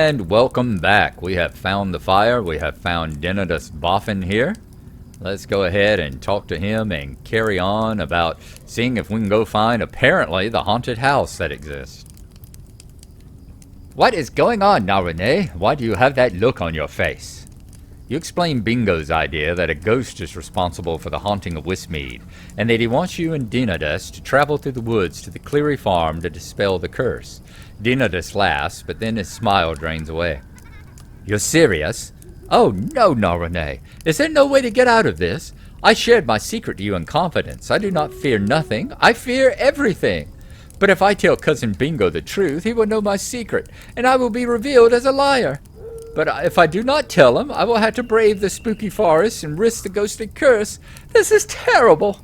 And welcome back. We have found the fire. We have found Denadus Boffin here. Let's go ahead and talk to him and carry on about seeing if we can go find, apparently, the haunted house that exists. What is going on, Gnarlrynae? Why do you have that look on your face? You explained Bingo's idea that a ghost is responsible for the haunting of Wistmead, and that he wants you and Denadus to travel through the woods to the Cleary farm to dispel the curse. Denadus laughs, but then his smile drains away. You're serious? Oh no, Gnarlrynae. Is there no way to get out of this? I shared my secret to you in confidence. I do not fear nothing. I fear everything. But if I tell Cousin Bingo the truth, he will know my secret, and I will be revealed as a liar. But if I do not tell him, I will have to brave the spooky forest and risk the ghostly curse. This is terrible.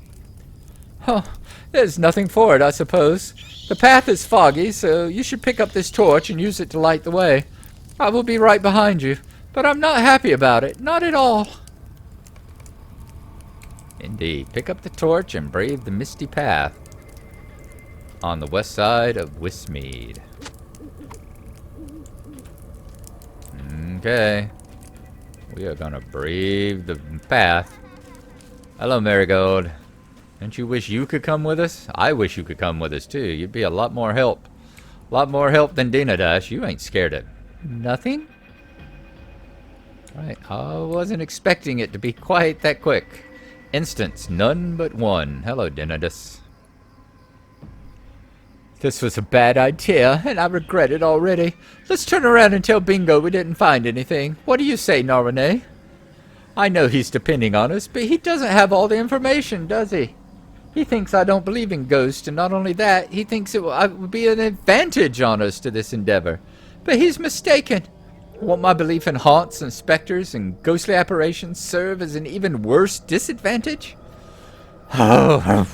Oh, there's nothing for it, I suppose. The path is foggy, so you should pick up this torch and use it to light the way. I will be right behind you, but I'm not happy about it. Not at all. Indeed. Pick up the torch and brave the misty path on the west side of Wistmead. Okay. We are gonna brave the path. Hello, Marigold. Don't you wish you could come with us? I wish you could come with us, too. You'd be a lot more help. A lot more help than Denadus. You ain't scared of nothing? Right. I wasn't expecting it to be quite that quick. Instance, none but one. Hello, Denadus. This was a bad idea, and I regret it already. Let's turn around and tell Bingo we didn't find anything. What do you say, Gnarlrynae? I know he's depending on us, but he doesn't have all the information, does he? He thinks I don't believe in ghosts, and not only that, he thinks it would be an advantage on us to this endeavor. But he's mistaken. Won't my belief in haunts and specters and ghostly apparitions serve as an even worse disadvantage? Oh,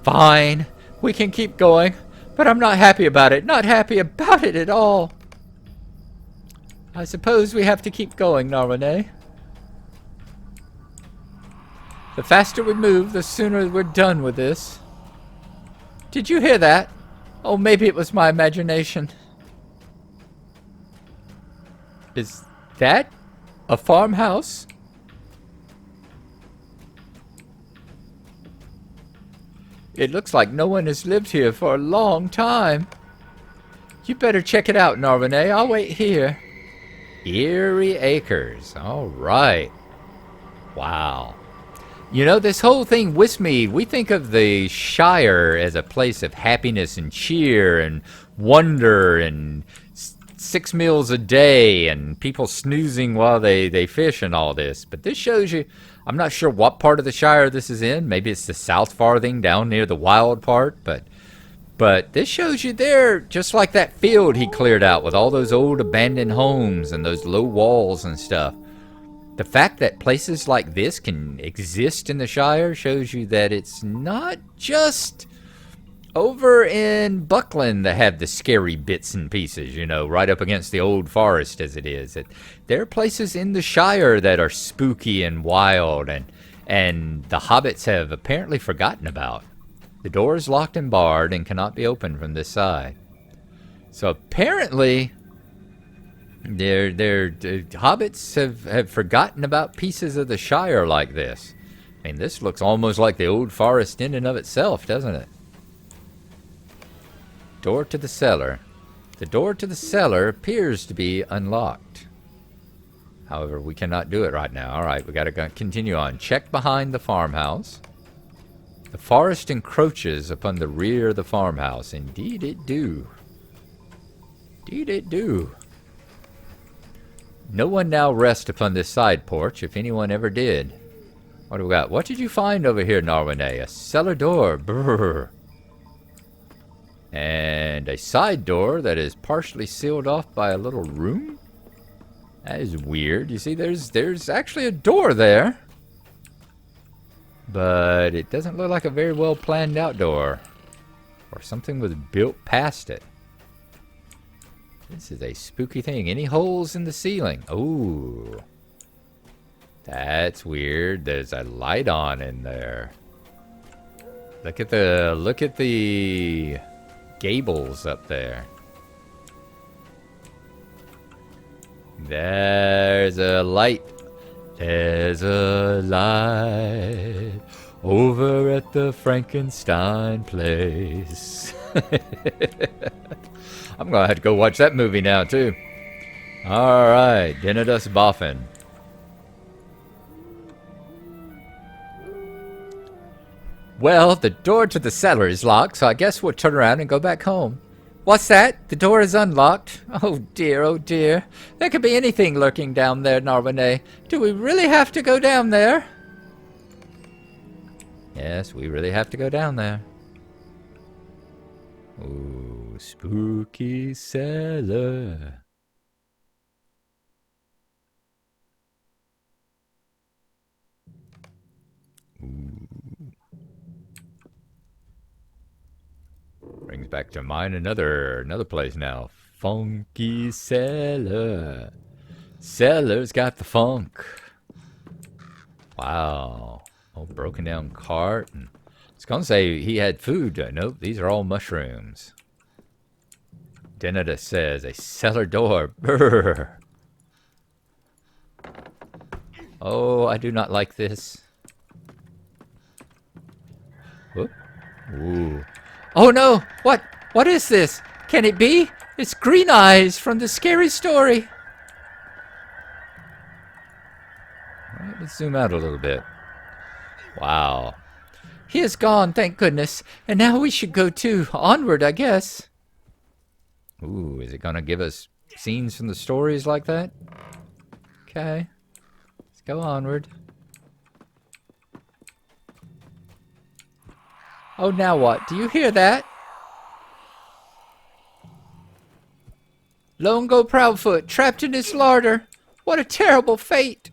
fine. We can keep going, but I'm not happy about it. Not happy about it at all. I suppose we have to keep going, Gnarlrynae. The faster we move, the sooner we're done with this. Did you hear that? Oh, maybe it was my imagination. Is that a farmhouse? It looks like no one has lived here for a long time. You better check it out, Gnarlrynae. I'll wait here. Eerie Acres. All right. Wow. You know, this whole thing, Wistmead, we think of the Shire as a place of happiness and cheer and wonder and 6 meals a day and people snoozing while they fish and all this. But this shows you, I'm not sure what part of the Shire this is in. Maybe it's the South Farthing down near the wild part. But this shows you there, just like that field he cleared out with all those old abandoned homes and those low walls and stuff. The fact that places like this can exist in the Shire shows you that it's not just over in Buckland that have the scary bits and pieces, you know, right up against the old forest as it is. There are places in the Shire that are spooky and wild and the hobbits have apparently forgotten about. The door is locked and barred and cannot be opened from this side. So apparently the hobbits have forgotten about pieces of the Shire like this. I mean, this looks almost like the old forest in and of itself, doesn't it? Door to the cellar. The door to the cellar appears to be unlocked. However, we cannot do it right now. Alright, we gotta continue on. Check behind the farmhouse. The forest encroaches upon the rear of the farmhouse. Indeed it do. Indeed it do. No one now rests upon this side porch, if anyone ever did. What do we got? What did you find over here, Gnarlrynae? A cellar door. Brrr. And a side door that is partially sealed off by a little room? That is weird. You see, there's actually a door there. But it doesn't look like a very well planned out door. Or something was built past it. This is a spooky thing. Any holes in the ceiling? Ooh. That's weird. There's a light on in there. Look at the gables up there. There's a light. There's a light over at the Frankenstein place. I'm gonna have to go watch that movie now too. Alright, Denidus Boffin. Well, the door to the cellar is locked, so I guess we'll turn around and go back home. What's that? The door is unlocked. Oh dear, oh dear. There could be anything lurking down there, Gnarlrynae. Do we really have to go down there? Yes, we really have to go down there. Ooh, spooky cellar. Brings back to mind another place now. Funky cellar. Cellar's got the funk. Wow. Old broken down cart. And I was gonna say he had food. Nope, these are all mushrooms. Denidus says a cellar door. Brr. Oh, I do not like this. Whoop. Ooh. Oh no! What? What is this? Can it be? It's Green Eyes from the scary story. Alright, let's zoom out a little bit. Wow. He is gone, thank goodness. And now we should go too. Onward, I guess. Ooh, is it gonna give us scenes from the stories like that? Okay. Let's go onward. Oh, now what? Do you hear that? Longo Proudfoot, trapped in his larder. What a terrible fate.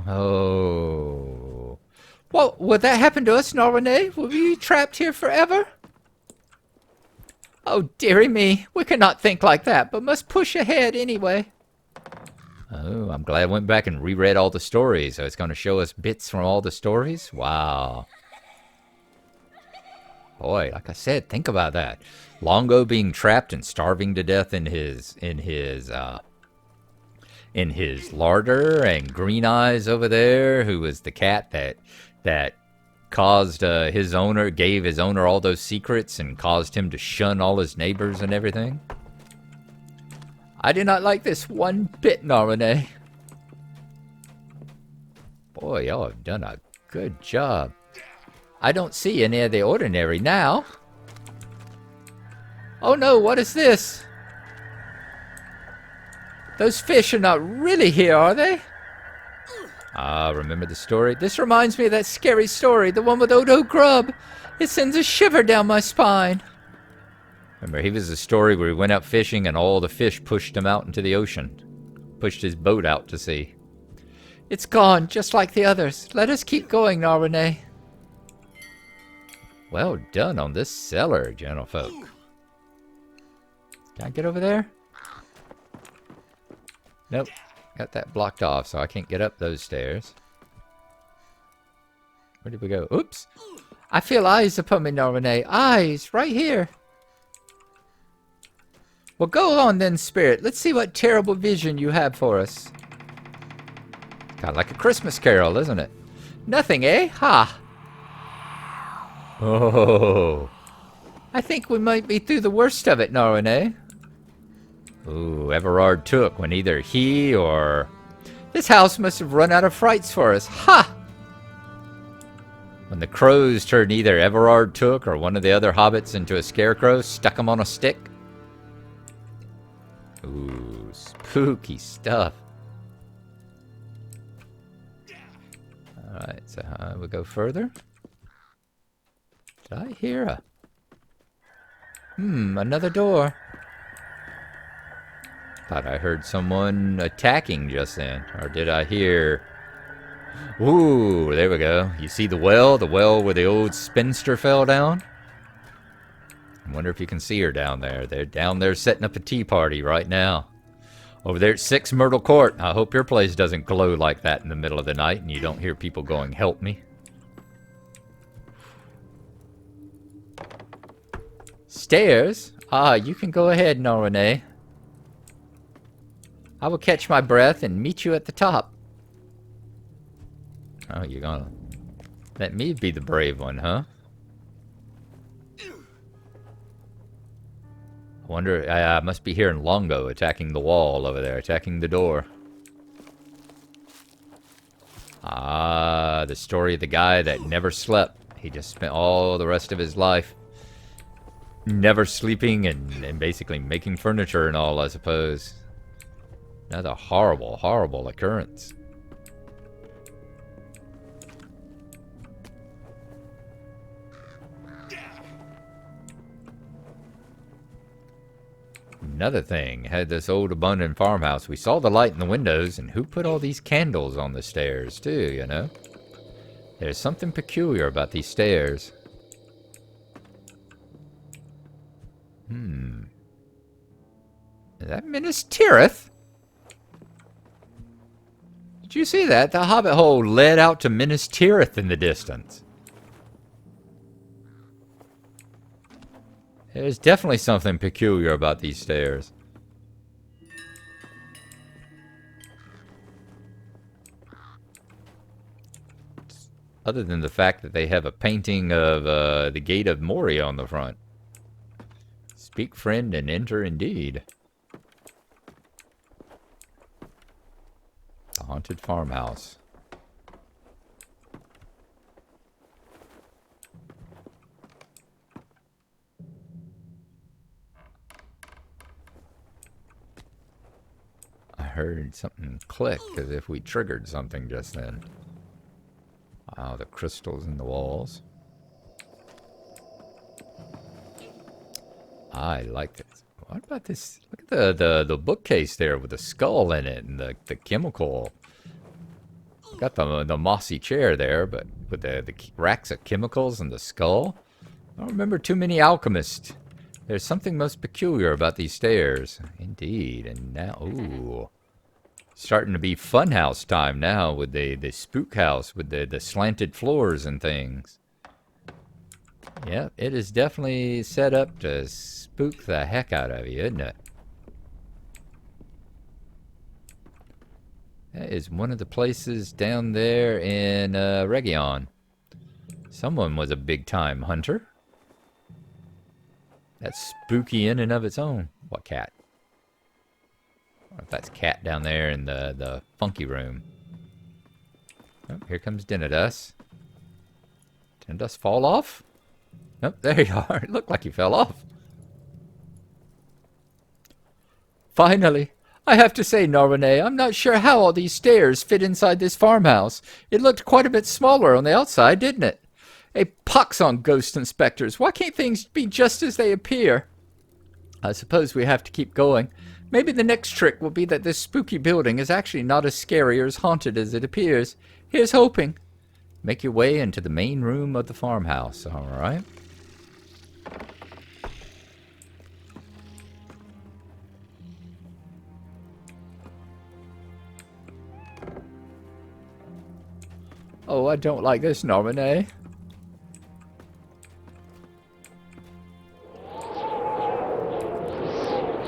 Oh. Well, would that happen to us, Gnarlrynae? Will we be trapped here forever? Oh, dearie me. We cannot think like that, but must push ahead anyway. Oh, I'm glad I went back and reread all the stories. So it's going to show us bits from all the stories? Wow. Boy, like I said, think about that. Longo being trapped and starving to death in his larder, and Green Eyes over there, who was the cat that caused his owner, gave his owner all those secrets and caused him to shun all his neighbors and everything. I do not like this one bit, Gnarlrynae. Boy, y'all have done a good job. I don't see any of the ordinary now. Oh no, what is this? Those fish are not really here, are they? Ah, remember the story? This reminds me of that scary story, the one with Odo Grubb. It sends a shiver down my spine. Remember, he was the story where he went out fishing and all the fish pushed him out into the ocean. Pushed his boat out to sea. It's gone, just like the others. Let us keep going, Gnarlrynae. Well done on this cellar, gentlefolk. Can I get over there? Nope. Got that blocked off, so I can't get up those stairs. Where did we go? Oops. I feel eyes upon me, Gnarlrynae. Eyes, right here. Well, go on then, Spirit. Let's see what terrible vision you have for us. Kind of like a Christmas carol, isn't it? Nothing, eh? Ha! Oh, I think we might be through the worst of it, Gnarlrynae. Ooh, Everard took when either he or... This house must have run out of frights for us. Ha! When the crows turned either Everard took or one of the other hobbits into a scarecrow, stuck him on a stick. Ooh, spooky stuff. Alright, so we'll go further. Did I hear a... another door. Thought I heard someone attacking just then. Or did I hear... Ooh, there we go. You see the well? The well where the old spinster fell down? I wonder if you can see her down there. They're down there setting up a tea party right now. Over there at 6 Myrtle Court. I hope your place doesn't glow like that in the middle of the night and you don't hear people going, help me. Stairs? Ah, you can go ahead, Gnarlrynae. I will catch my breath and meet you at the top. Oh, you're gonna let me be the brave one, huh? I wonder, I must be hearing Longo attacking the wall over there, attacking the door. Ah, the story of the guy that never slept. He just spent all the rest of his life never sleeping and basically making furniture and all, I suppose. Another horrible, horrible occurrence. Another thing, had this old abandoned farmhouse. We saw the light in the windows, and who put all these candles on the stairs, too, you know? There's something peculiar about these stairs. Is that Minas Tirith? Did you see that? The Hobbit hole led out to Minas Tirith in the distance. There's definitely something peculiar about these stairs. Other than the fact that they have a painting of the Gate of Moria on the front. Speak, friend, and enter indeed. The haunted farmhouse. I heard something click as if we triggered something just then. Wow, the crystals in the walls. I like this. What about this? Look at the bookcase there with the skull in it and the chemical. Got the mossy chair there, but with the racks of chemicals and the skull. I don't remember too many alchemists. There's something most peculiar about these stairs. Indeed, and now, ooh. Starting to be funhouse time now with the spook house with the slanted floors and things. Yeah, it is definitely set up to spook the heck out of you, isn't it? That is one of the places down there in Region. Someone was a big-time hunter. That's spooky in and of its own. What cat? I wonder if that's cat down there in the funky room. Oh, here comes Denadus. Denadus fall off? Nope, there you are. It looked like you fell off. Finally. I have to say, Gnarlrynae, I'm not sure how all these stairs fit inside this farmhouse. It looked quite a bit smaller on the outside, didn't it? A pox on ghost inspectors. Why can't things be just as they appear? I suppose we have to keep going. Maybe the next trick will be that this spooky building is actually not as scary or as haunted as it appears. Here's hoping. Make your way into the main room of the farmhouse, alright? Oh, I don't like this, Gnarlrynae.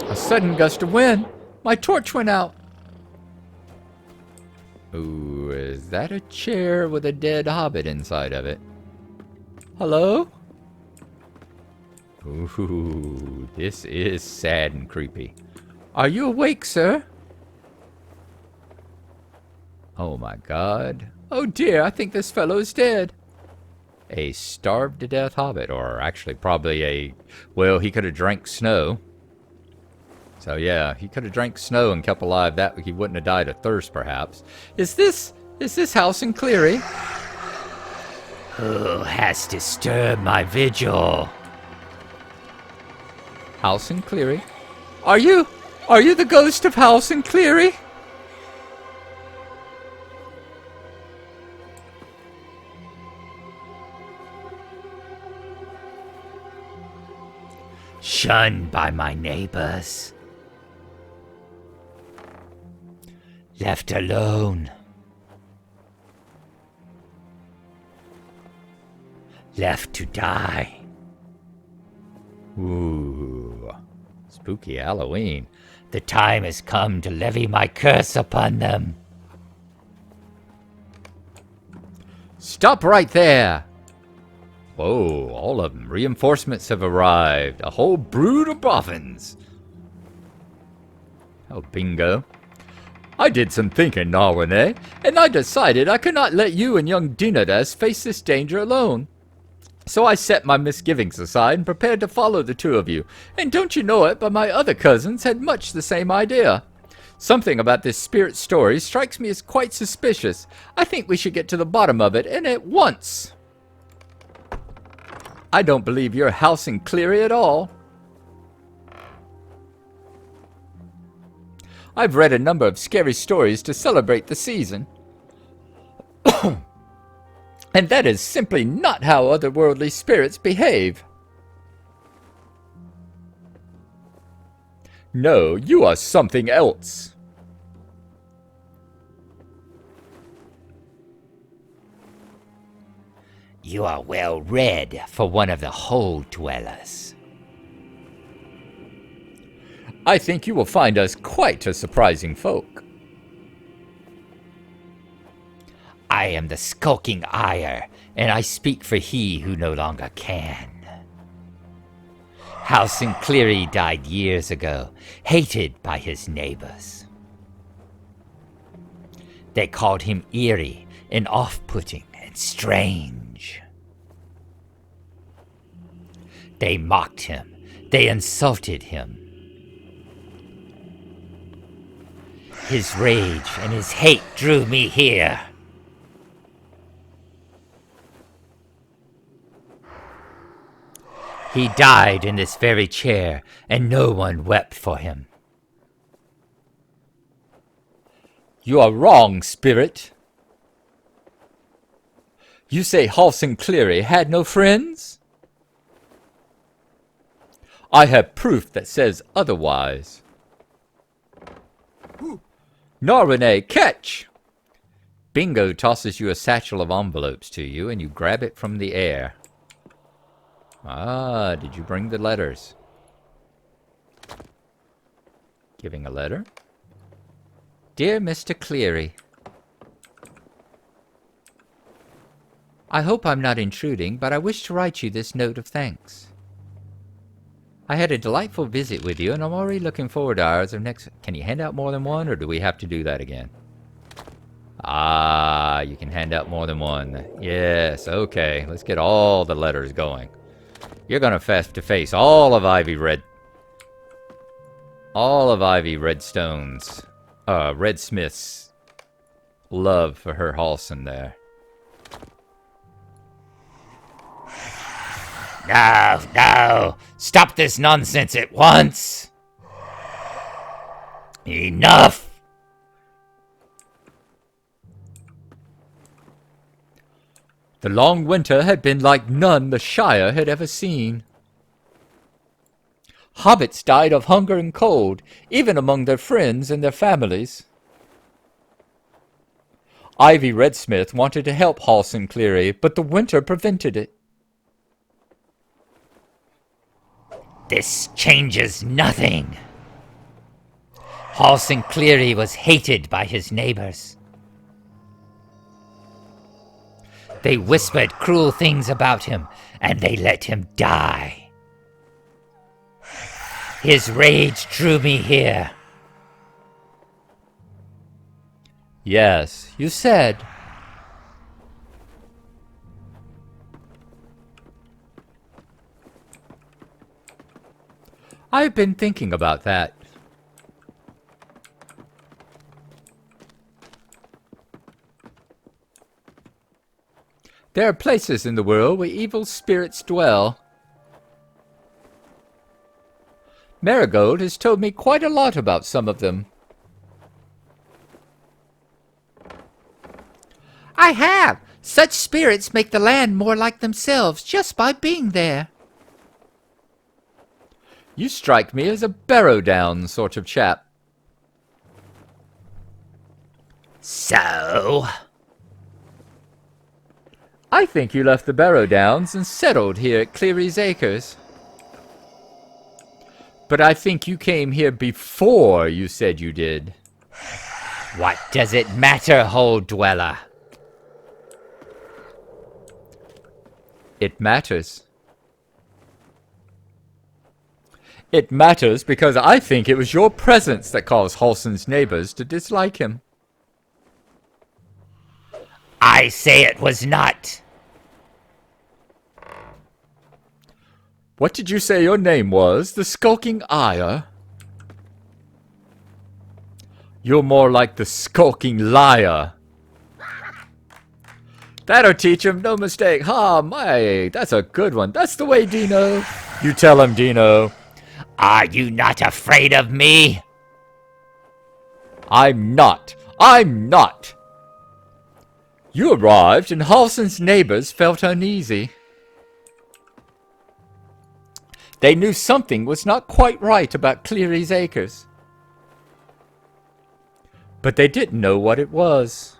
A sudden gust of wind. My torch went out. Ooh, is that a chair with a dead hobbit inside of it? Hello? Ooh, this is sad and creepy. Are you awake, sir? Oh my god. Oh dear, I think this fellow is dead. A starved-to-death hobbit, or actually probably a... Well, he could have drank snow. So yeah, he could have drank snow and kept alive. That he wouldn't have died of thirst, perhaps. Is this house in Cleary? Who has disturbed my vigil? House in Cleary? Are you the ghost of House in Cleary? Shunned by my neighbors. Left alone. Left to die. Ooh. Spooky Halloween. The time has come to levy my curse upon them. Stop right there! Whoa, all of them. Reinforcements have arrived. A whole brood of Boffins. Oh, bingo. I did some thinking, Gnarlrynae, and I decided I could not let you and young Dinadas face this danger alone. So I set my misgivings aside and prepared to follow the two of you. And don't you know it, but my other cousins had much the same idea. Something about this spirit story strikes me as quite suspicious. I think we should get to the bottom of it, and at once. I don't believe you're house and Cleary at all. I've read a number of scary stories to celebrate the season. And that is simply not how otherworldly spirits behave. No, you are something else. You are well read for one of the hole dwellers. I think you will find us quite a surprising folk. I am the skulking Ire, and I speak for he who no longer can. House and Cleary died years ago, hated by his neighbors. They called him Eerie and off-putting and strange. They mocked him. They insulted him. His rage and his hate drew me here. He died in this very chair, and no one wept for him. You are wrong, spirit. You say Halse and Cleary had no friends? I have proof that says otherwise. Gnarlrynae, catch! Bingo tosses you a satchel of envelopes to you, and you grab it from the air. Ah, did you bring the letters? Giving a letter. Dear Mr. Cleary, I hope I'm not intruding, but I wish to write you this note of thanks. I had a delightful visit with you, and I'm already looking forward to ours of next... Can you hand out more than one, or do we have to do that again? Ah, you can hand out more than one. Yes, okay. Let's get all the letters going. You're gonna have to face all of Ivy Redstone's, Redsmith's love for her Halson there. No, no! Stop this nonsense at once! Enough! The long winter had been like none the Shire had ever seen. Hobbits died of hunger and cold, even among their friends and their families. Ivy Redsmith wanted to help Halse and Cleary, but the winter prevented it. This changes nothing. Halse and Cleary was hated by his neighbors. They whispered cruel things about him, and they let him die. His rage drew me here. Yes, you said. I've been thinking about that. There are places in the world where evil spirits dwell. Marigold has told me quite a lot about some of them. I have. Such spirits make the land more like themselves just by being there. You strike me as a barrow-down sort of chap. So? I think you left the Barrow Downs and settled here at Cleary's Acres. But I think you came here before you said you did. What does it matter, Hole Dweller? It matters. It matters because I think it was your presence that caused Halsin's neighbors to dislike him. I say it was not. What did you say your name was? The Skulking Ire? You're more like the Skulking Liar. That'll teach him, no mistake. Ha, my, that's a good one. That's the way, Dino. You tell him, Dino. Are you not afraid of me? I'm not. I'm not. You arrived and Halsin's neighbors felt uneasy. They knew something was not quite right about Cleary's Acres. But they didn't know what it was.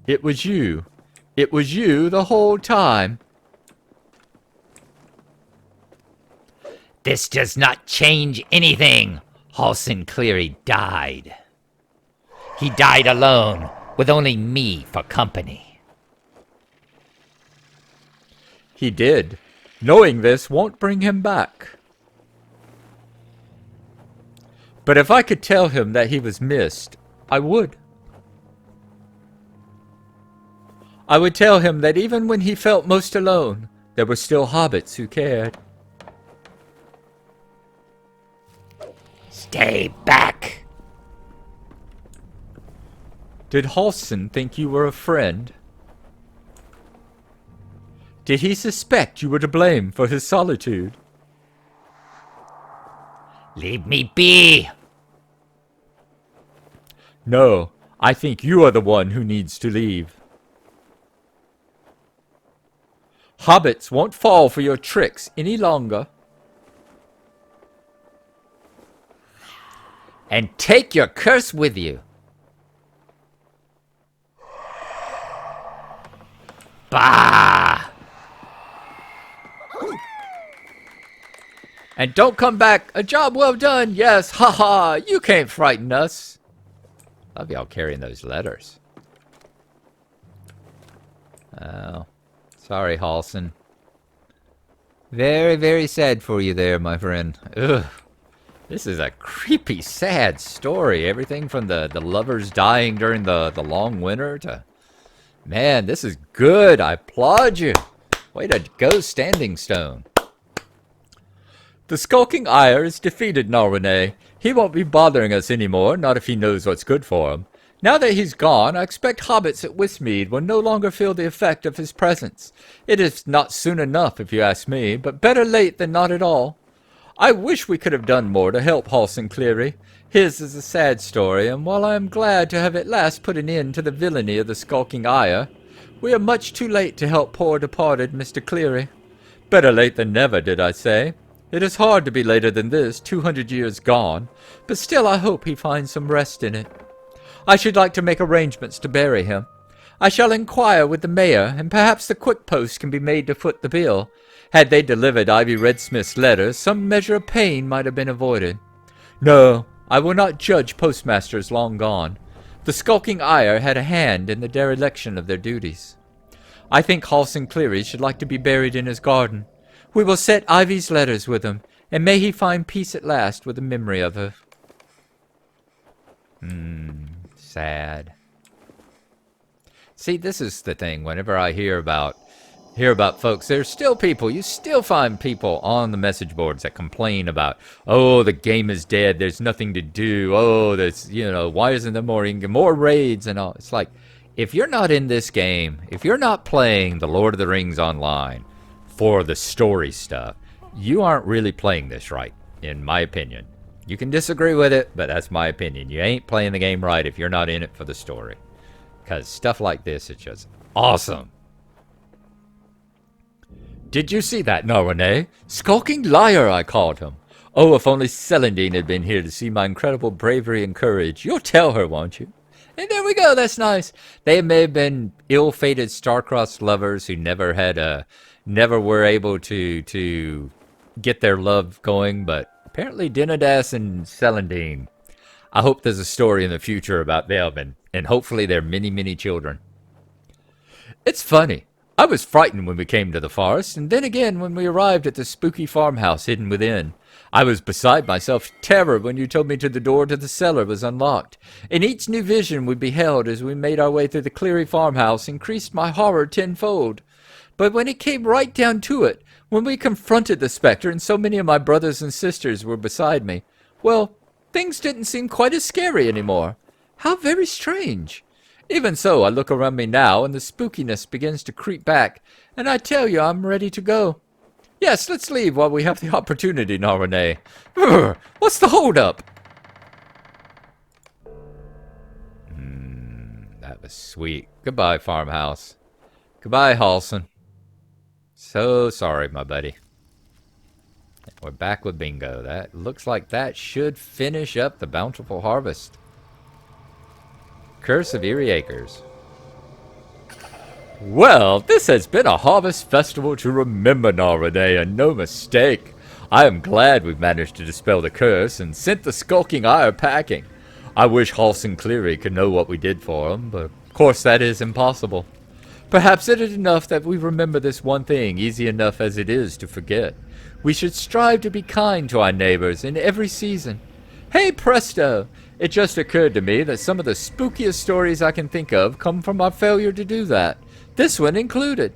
It was you. It was you the whole time. This does not change anything. Halsin Cleary died. He died alone, with only me for company. He did. Knowing this won't bring him back. But if I could tell him that he was missed, I would. I would tell him that even when he felt most alone, there were still hobbits who cared. Stay back. Did Halsin think you were a friend? Did he suspect you were to blame for his solitude? Leave me be. No, I think you are the one who needs to leave. Hobbits won't fall for your tricks any longer. And take your curse with you. Bah! And don't come back. A job well done. Yes, haha. You can't frighten us. Love y'all carrying those letters. Oh, sorry, Halsin. Very, very sad for you there, my friend. Ugh. This is a creepy, sad story. Everything from the lovers dying during the long winter to... Man, this is good. I applaud you. Way to go, Standing Stone. The Skulking Ire is defeated, Gnarlrynae. He won't be bothering us anymore, not if he knows what's good for him. Now that he's gone, I expect hobbits at Wistmead will no longer feel the effect of his presence. It is not soon enough, if you ask me, but better late than not at all. I wish we could have done more to help Halsin Cleary. His is a sad story, and while I am glad to have at last put an end to the villainy of the Skulking Ire, we are much too late to help poor departed Mr. Cleary. Better late than never, did I say? It is hard to be later than this, 200 years gone, but still I hope he finds some rest in it. I should like to make arrangements to bury him. I shall inquire with the mayor, and perhaps the quick post can be made to foot the bill. Had they delivered Ivy Redsmith's letter, some measure of pain might have been avoided. No, I will not judge postmasters long gone. The Skulking Ire had a hand in the dereliction of their duties. I think Halsin Cleary should like to be buried in his garden. We will set Ivy's letters with him, and may he find peace at last with the memory of her. Sad. See, this is the thing. Whenever I hear about folks, there's still people. You still find people on the message boards that complain about, oh, the game is dead. There's nothing to do. Oh, there's, why isn't there more raids and all? It's like, if you're not in this game, if you're not playing the Lord of the Rings online for the story stuff, you aren't really playing this right, in my opinion. You can disagree with it, but that's my opinion. You ain't playing the game right if you're not in it for the story. Because stuff like this is just awesome. Did you see that, Gnarlrynae? Skulking liar, I called him. Oh, if only Celandine had been here to see my incredible bravery and courage. You'll tell her, won't you? And there we go, that's nice. They may have been ill-fated star-crossed lovers who never had never were able to get their love going, but apparently Dinadas and Celandine. I hope there's a story in the future about them and hopefully their many, many children. It's funny. I was frightened when we came to the forest, and then again when we arrived at the spooky farmhouse hidden within. I was beside myself with terror when you told me the door to the cellar was unlocked. And each new vision we beheld as we made our way through the Cleary farmhouse increased my horror tenfold. But when it came right down to it, when we confronted the specter and so many of my brothers and sisters were beside me, well, things didn't seem quite as scary anymore. How very strange. Even so, I look around me now and the spookiness begins to creep back, and I tell you I'm ready to go. Yes, let's leave while we have the opportunity, Gnarlrynae. What's the holdup? That was sweet. Goodbye, farmhouse. Goodbye, Halson. So sorry, my buddy. We're back with bingo. That looks like that should finish up the bountiful harvest. Curse of Eerie Acres. Well, this has been a harvest festival to remember, Gnarlrynae, and no mistake. I am glad we've managed to dispel the curse and sent the skulking ire packing. I wish Halson Cleary could know what we did for him, but of course that is impossible. Perhaps it is enough that we remember this one thing, easy enough as it is to forget. We should strive to be kind to our neighbors in every season. Hey presto! It just occurred to me that some of the spookiest stories I can think of come from our failure to do that. This one included.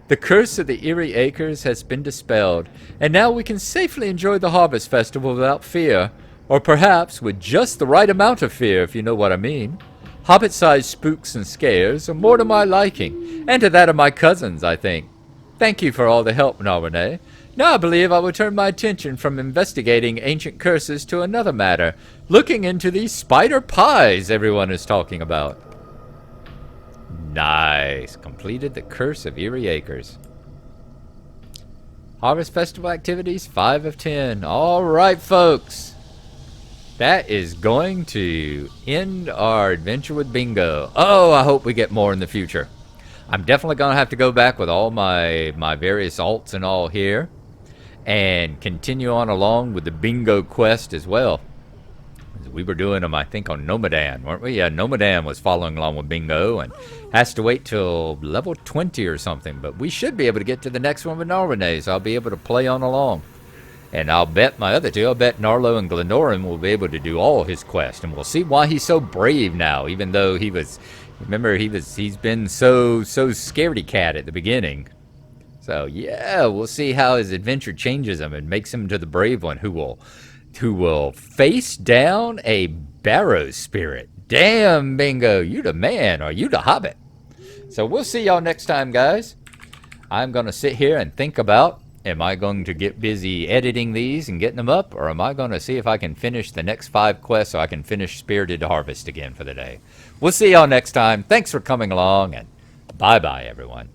The curse of the Eerie Acres has been dispelled, and now we can safely enjoy the Harvest Festival without fear, or perhaps with just the right amount of fear, if you know what I mean. Hobbit-sized spooks and scares are more to my liking, and to that of my cousins, I think. Thank you for all the help, Gnarlrynae. Now I believe I will turn my attention from investigating ancient curses to another matter, looking into these spider pies everyone is talking about. Nice. Completed the Curse of Eerie Acres. Harvest Festival activities, 5 of 10. Alright, folks. That is going to end our adventure with bingo. Oh, I hope we get more in the future. I'm definitely going to have to go back with all my various alts and all here. And continue on along with the bingo quest as well. We were doing them, I think, on Nomadan, weren't we? Yeah, Nomadan was following along with bingo and has to wait till level 20 or something. But we should be able to get to the next one with Gnarlrynae, so I'll be able to play on along. And I'll bet my other two, I'll bet Gnarlo and Glendoran will be able to do all his quests. And we'll see why he's so brave now, even though he was, remember, he's been so scaredy cat at the beginning. So, yeah, we'll see how his adventure changes him and makes him to the brave one who will face down a barrow spirit. Damn, bingo, you the man, or you the hobbit. So we'll see y'all next time, guys. I'm going to sit here and think about, am I going to get busy editing these and getting them up, or am I going to see if I can finish the next 5 quests so I can finish Spirited Harvest again for the day. We'll see y'all next time. Thanks for coming along, and bye-bye, everyone.